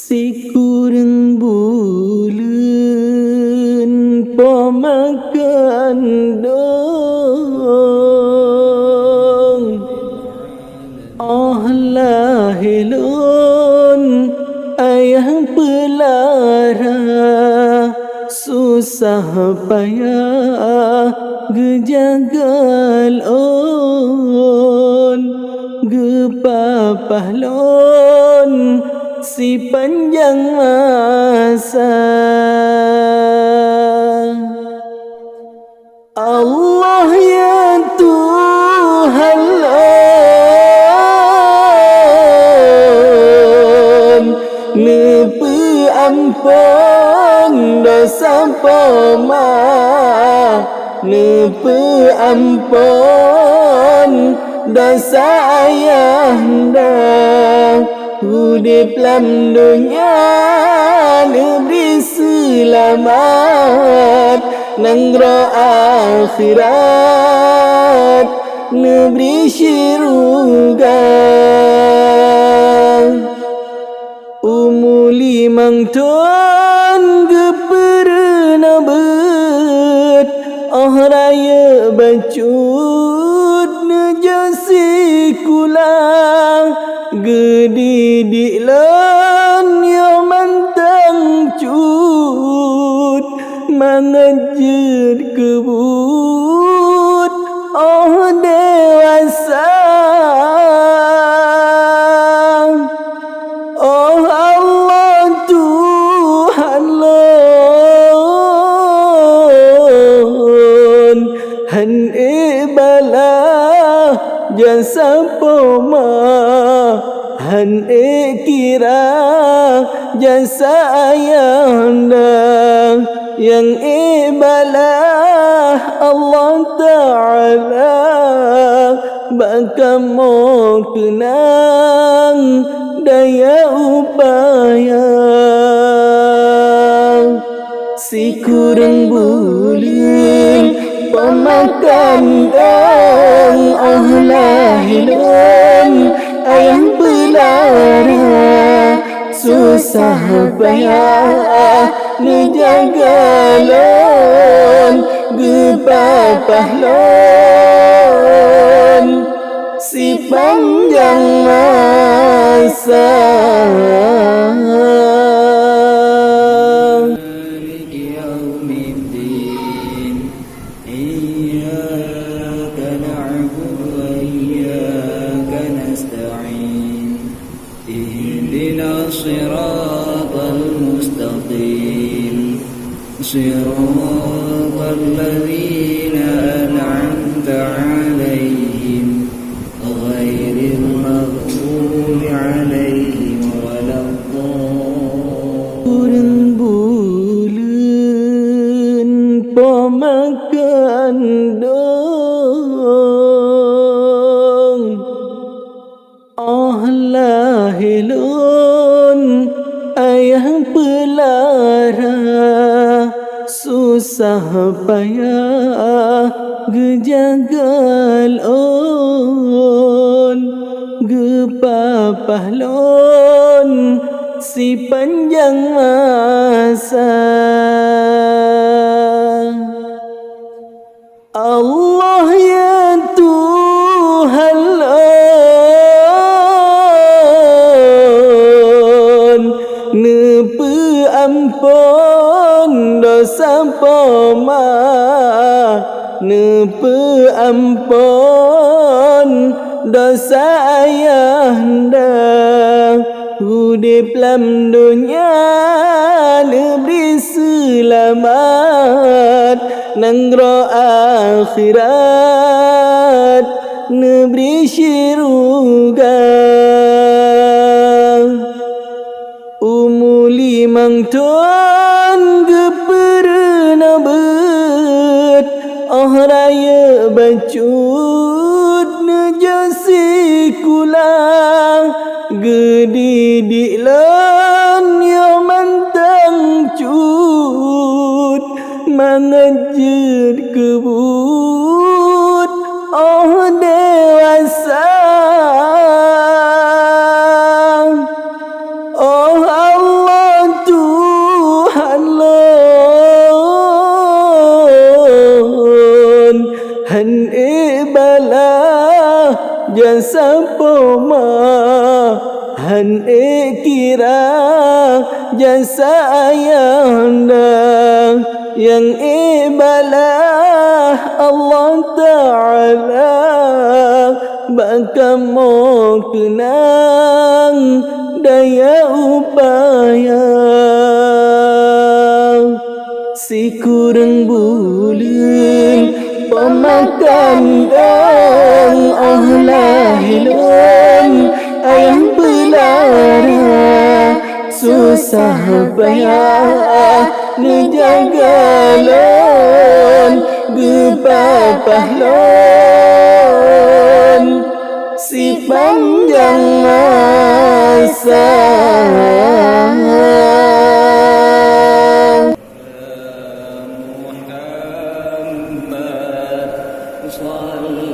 Sikurang bulan pemakan dong lahilun ayah pelara susah payah gejagal on gepapahlon si panjang masa Allah ya Tuhan nepe ampun dosa poma nepe ampun dosa ayahanda hudip lam dunia neberi selamat nangro akhirat neberi syurga umuli mangton geperna bet raya bacut nejasi kulang gedidik lan yo mantang cut mangejut kebut dewasa Allah Tuhan lon han bala jasa poma han kira jasa ayahanda yang ibalah Allah Ta'ala baka mau kenang daya upaya si kurang bulan pemakan dong lahilun ayah belara susah payah nejagalon gepapahlon si panjang masa صراط المستقيم صراط الذين أنعمت عليهم غير المغضوب عليهم ولا kurang bulan pemakan dong lahilun ayah pelara susah payah gejagal on gepapahlon si panjang masa Allah ya Tuhan nepe ampun dosa poma nepe ampun dosa ayahanda hudip lam dunia neberi selamat nangro akhirat neberi syurga umuli mangton geperna bet raya bacut nejasi kulang gedidik lan yo mantang cut mangejut kebut dewasa Oh Allah Han bala jasa poma Han kira jasa ayahanda Yang bala Allah Ta'ala Baka mo kenang daya upaya Si kurang bulan pemakan dan ahlahilun Ayah belara susah payah Nejagalon gepapahlon Si panjang masa Muhammad